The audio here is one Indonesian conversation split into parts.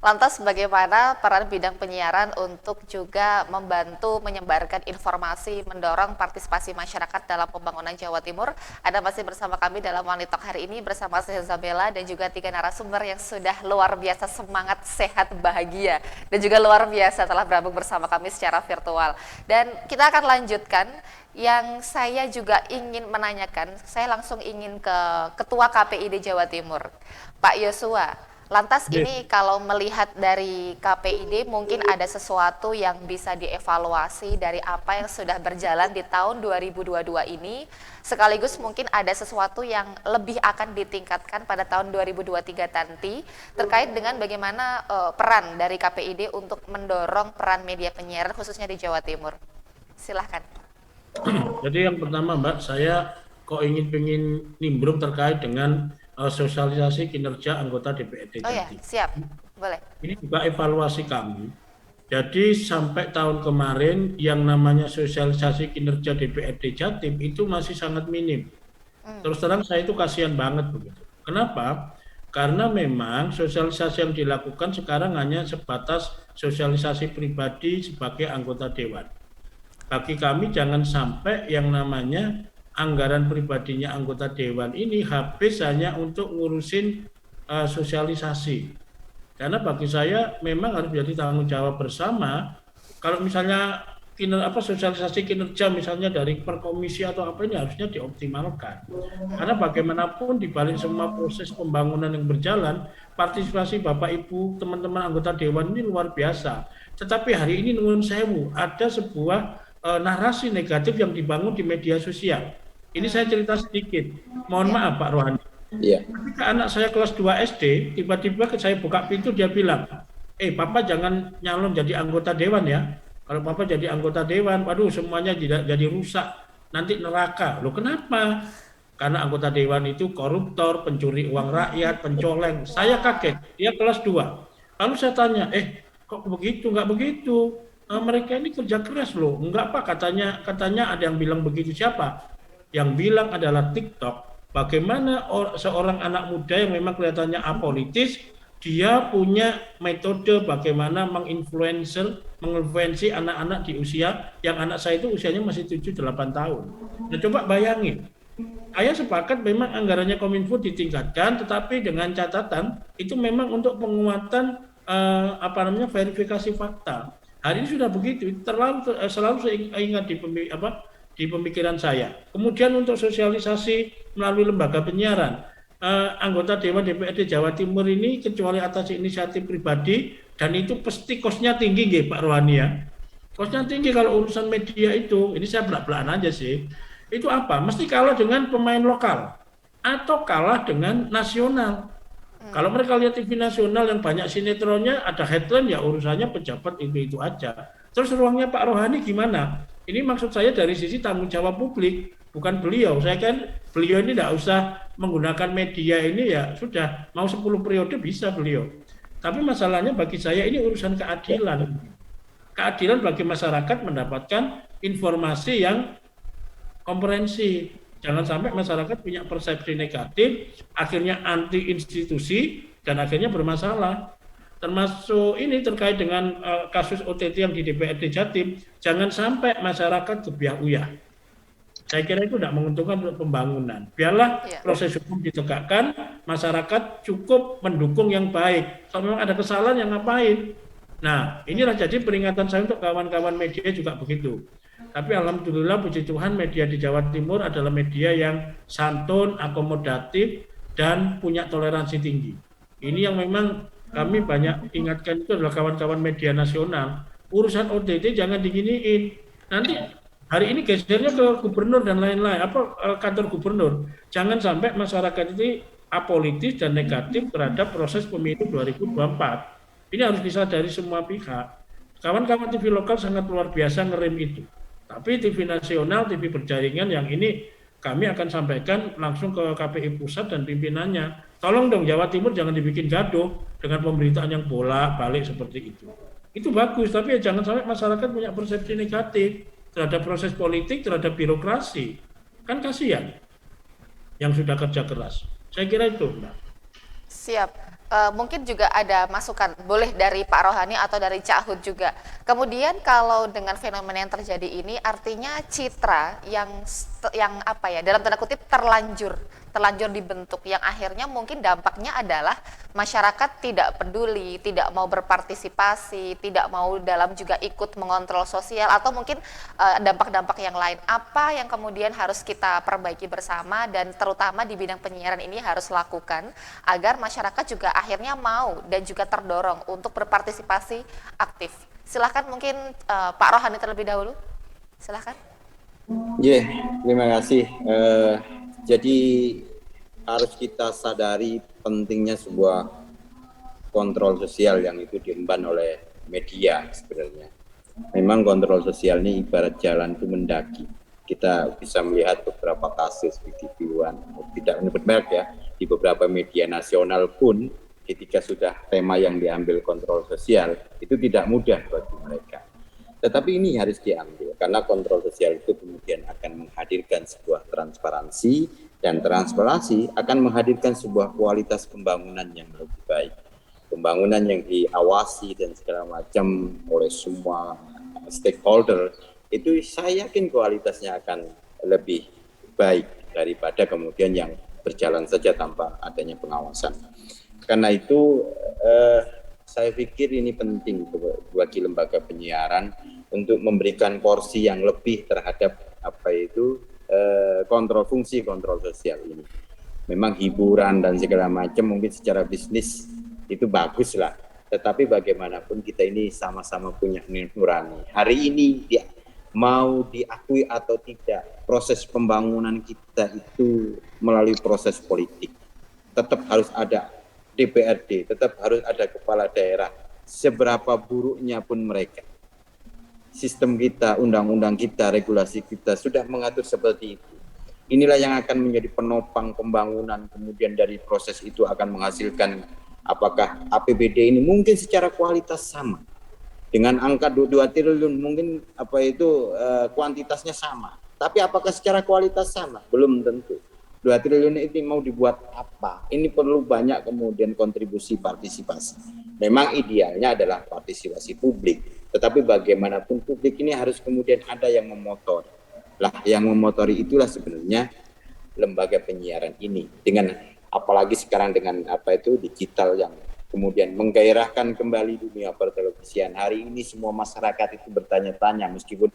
Lantas bagaimana peran bidang penyiaran untuk juga membantu menyebarkan informasi, mendorong partisipasi masyarakat dalam pembangunan Jawa Timur? Anda masih bersama kami dalam Money Talk hari ini bersama saya Zabella dan juga 3 narasumber yang sudah luar biasa semangat, sehat, bahagia dan juga luar biasa telah bergabung bersama kami secara virtual. Dan kita akan lanjutkan yang saya juga ingin menanyakan, saya langsung ingin ke Ketua KPID Jawa Timur, Pak Yosua. Lantas ini kalau melihat dari KPID mungkin ada sesuatu yang bisa dievaluasi dari apa yang sudah berjalan di tahun 2022 ini, sekaligus mungkin ada sesuatu yang lebih akan ditingkatkan pada tahun 2023 nanti terkait dengan bagaimana peran dari KPID untuk mendorong peran media penyiaran khususnya di Jawa Timur. Silahkan. Jadi yang pertama Mbak, saya kok ingin nimbrung terkait dengan sosialisasi kinerja anggota DPRD Oh ya, Jatim. siap. Boleh. Ini juga evaluasi kami. Jadi sampai tahun kemarin yang namanya sosialisasi kinerja DPRD Jatim itu masih sangat minim. Terus terang saya itu kasihan banget begitu. Kenapa? Karena memang sosialisasi yang dilakukan sekarang hanya sebatas sosialisasi pribadi sebagai anggota dewan. Bagi kami jangan sampai yang namanya anggaran pribadinya anggota dewan ini habis hanya untuk ngurusin sosialisasi. Karena bagi saya memang harus menjadi tanggung jawab bersama. Kalau misalnya sosialisasi kinerja misalnya dari perkomisi atau apa ini harusnya dioptimalkan. Karena bagaimanapun di balik semua proses pembangunan yang berjalan, partisipasi Bapak Ibu, teman-teman anggota dewan ini luar biasa. Tetapi hari ini nuwun sewu, ada sebuah narasi negatif yang dibangun di media sosial. Ini saya cerita sedikit. Mohon maaf Pak Rohani. Iya. Ketika anak saya kelas 2 SD, tiba-tiba saya buka pintu dia bilang, Papa jangan nyalon jadi anggota dewan ya. Kalau Papa jadi anggota dewan, waduh semuanya jadi rusak. Nanti neraka. Loh kenapa? Karena anggota dewan itu koruptor, pencuri uang rakyat, pencoleng. Saya kaget. Dia kelas 2. Lalu saya tanya, kok begitu? Enggak begitu. Mereka ini kerja keras loh. Enggak Pak, katanya ada yang bilang begitu. Siapa? Yang bilang adalah TikTok. Bagaimana seorang anak muda yang memang kelihatannya apolitis, dia punya metode bagaimana menginfluensi anak-anak di usia yang anak saya itu usianya masih 7-8 tahun. Nah coba bayangin, saya sepakat memang anggarannya Kominfo ditingkatkan, tetapi dengan catatan itu memang untuk penguatan verifikasi fakta. Hari ini sudah begitu, selalu saya ingat di pemikiran saya. Kemudian untuk sosialisasi melalui lembaga penyiaran, anggota Dewan DPRD Jawa Timur ini kecuali atas inisiatif pribadi dan itu pasti kosnya tinggi Pak Rohani ya. Kosnya tinggi kalau urusan media itu, ini saya belak-belakan aja sih. Itu apa? Mesti kalah dengan pemain lokal atau kalah dengan nasional. Kalau mereka lihat TV nasional yang banyak sinetronnya, ada headline ya urusannya pejabat itu aja. Terus ruangnya Pak Rohani gimana? Ini maksud saya dari sisi tanggung jawab publik, bukan beliau. Beliau ini tidak usah menggunakan media ini ya sudah, mau 10 periode bisa beliau. Tapi masalahnya bagi saya ini urusan keadilan. Keadilan bagi masyarakat mendapatkan informasi yang komprehensif. Jangan sampai masyarakat punya persepsi negatif, akhirnya anti institusi, dan akhirnya bermasalah. Termasuk ini terkait dengan kasus OTT yang di DPRD Jatim, jangan sampai masyarakat kebiah-uyah. Saya kira itu tidak menguntungkan untuk pembangunan. Biarlah proses hukum ditegakkan, masyarakat cukup mendukung yang baik. Kalau memang ada kesalahan yang ngapain? Nah, inilah jadi peringatan saya untuk kawan-kawan media juga begitu. Tapi alhamdulillah puji Tuhan media di Jawa Timur adalah media yang santun, akomodatif, dan punya toleransi tinggi. Ini yang memang kami banyak ingatkan itu adalah kawan-kawan media nasional. Urusan OTT jangan diginiin. Nanti hari ini gesernya ke gubernur dan lain-lain, kantor gubernur. Jangan sampai masyarakat ini apolitis dan negatif terhadap proses pemilu 2024. Ini harus disadari semua pihak. Kawan-kawan TV lokal sangat luar biasa ngerem itu. Tapi TV nasional, TV berjaringan yang ini kami akan sampaikan langsung ke KPI pusat dan pimpinannya. Tolong dong Jawa Timur jangan dibikin gaduh dengan pemberitaan yang bolak-balik seperti itu. Itu bagus, tapi ya jangan sampai masyarakat punya persepsi negatif terhadap proses politik, terhadap birokrasi. Kan kasihan yang sudah kerja keras. Saya kira itu, Mbak. Siap. Mungkin juga ada masukan, boleh dari Pak Rohani atau dari Cak Hud juga. Kemudian kalau dengan fenomena yang terjadi ini, artinya citra yang apa ya, dalam tanda kutip terlanjur dibentuk, yang akhirnya mungkin dampaknya adalah masyarakat tidak peduli, tidak mau berpartisipasi, tidak mau dalam juga ikut mengontrol sosial, atau mungkin dampak-dampak yang lain. Apa yang kemudian harus kita perbaiki bersama dan terutama di bidang penyiaran ini harus lakukan agar masyarakat juga akhirnya mau dan juga terdorong untuk berpartisipasi aktif. Silahkan mungkin Pak Rohani terlebih dahulu. Silahkan. Ya, terima kasih. Jadi harus kita sadari pentingnya sebuah kontrol sosial yang itu diemban oleh media sebenarnya. Memang kontrol sosial ini ibarat jalan itu mendaki. Kita bisa melihat beberapa kasus di TV One, tidak menyebut merek ya, di beberapa media nasional pun ketika sudah tema yang diambil kontrol sosial, itu tidak mudah bagi mereka. Tetapi ini harus diambil, karena kontrol sosial itu kemudian akan menghadirkan sebuah transparansi, dan transparansi akan menghadirkan sebuah kualitas pembangunan yang lebih baik. Pembangunan yang diawasi dan segala macam oleh semua stakeholder, itu saya yakin kualitasnya akan lebih baik daripada kemudian yang berjalan saja tanpa adanya pengawasan. Karena itu saya pikir ini penting bagi lembaga penyiaran untuk memberikan porsi yang lebih terhadap fungsi kontrol sosial ini. Memang hiburan dan segala macam mungkin secara bisnis itu bagus lah, tetapi bagaimanapun kita ini sama-sama punya nurani. Hari ini mau diakui atau tidak, proses pembangunan kita itu melalui proses politik. Tetap harus ada DPRD, tetap harus ada kepala daerah, seberapa buruknya pun mereka. Sistem kita, undang-undang kita, regulasi kita sudah mengatur seperti itu. Inilah yang akan menjadi penopang pembangunan, kemudian dari proses itu akan menghasilkan apakah APBD ini mungkin secara kualitas sama. Dengan angka 2 triliun mungkin kuantitasnya sama. Tapi apakah secara kualitas sama? Belum tentu. 2 triliun ini mau dibuat apa? Ini perlu banyak kemudian kontribusi partisipasi. Memang idealnya adalah partisipasi publik, tetapi bagaimanapun publik ini harus kemudian ada yang memotori. Lah, yang memotori itulah sebenarnya lembaga penyiaran ini. Dengan apalagi sekarang dengan digital yang kemudian menggairahkan kembali dunia pertelevisian. Hari ini semua masyarakat itu bertanya-tanya meskipun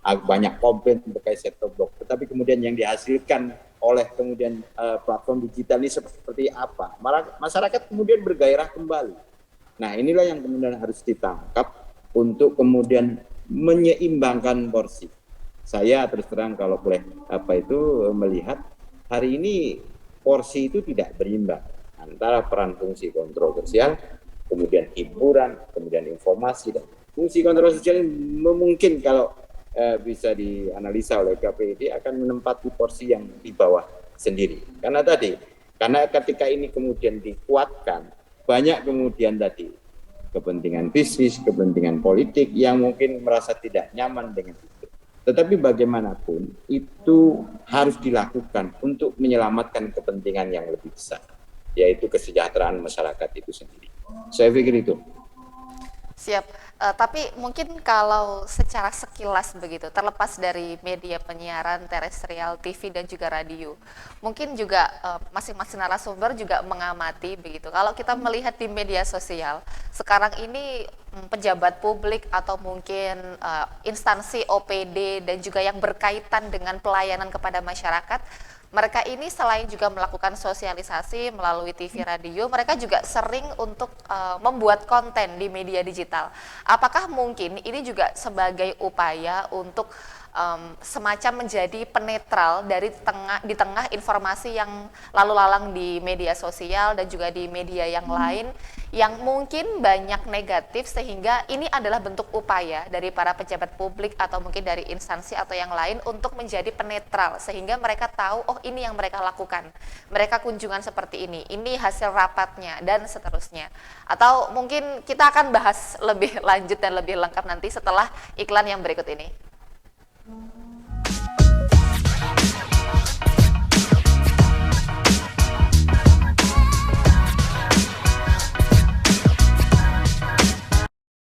banyak komplain terkait set-top box, tetapi kemudian yang dihasilkan oleh kemudian platform digital ini seperti apa? Masyarakat kemudian bergairah kembali. Nah, inilah yang kemudian harus ditangkap untuk kemudian menyeimbangkan porsi. Saya terus terang kalau boleh melihat hari ini porsi itu tidak berimbang antara peran fungsi kontrol sosial, kemudian hiburan, kemudian informasi. Dan fungsi kontrol sosial ini memungkin kalau bisa dianalisa oleh KPID akan menempati porsi yang di bawah sendiri. Karena ketika ini kemudian dikuatkan, banyak kemudian kepentingan bisnis, kepentingan politik yang mungkin merasa tidak nyaman dengan itu. Tetapi bagaimanapun itu harus dilakukan untuk menyelamatkan kepentingan yang lebih besar, yaitu kesejahteraan masyarakat itu sendiri. Saya pikir itu. Siap. Tapi mungkin kalau secara sekilas begitu, terlepas dari media penyiaran terestrial, TV dan juga radio, mungkin juga masing-masing narasumber juga mengamati begitu. Kalau kita melihat di media sosial, sekarang ini pejabat publik atau mungkin instansi OPD dan juga yang berkaitan dengan pelayanan kepada masyarakat, mereka ini selain juga melakukan sosialisasi melalui TV radio, mereka juga sering untuk membuat konten di media digital. Apakah mungkin ini juga sebagai upaya untuk semacam menjadi penetral di tengah informasi yang lalu lalang di media sosial dan juga di media yang lain yang mungkin banyak negatif, sehingga ini adalah bentuk upaya dari para pejabat publik atau mungkin dari instansi atau yang lain untuk menjadi penetral, sehingga mereka tahu oh ini yang mereka lakukan, mereka kunjungan seperti ini hasil rapatnya dan seterusnya. Atau mungkin kita akan bahas lebih lanjut dan lebih lengkap nanti setelah iklan yang berikut ini.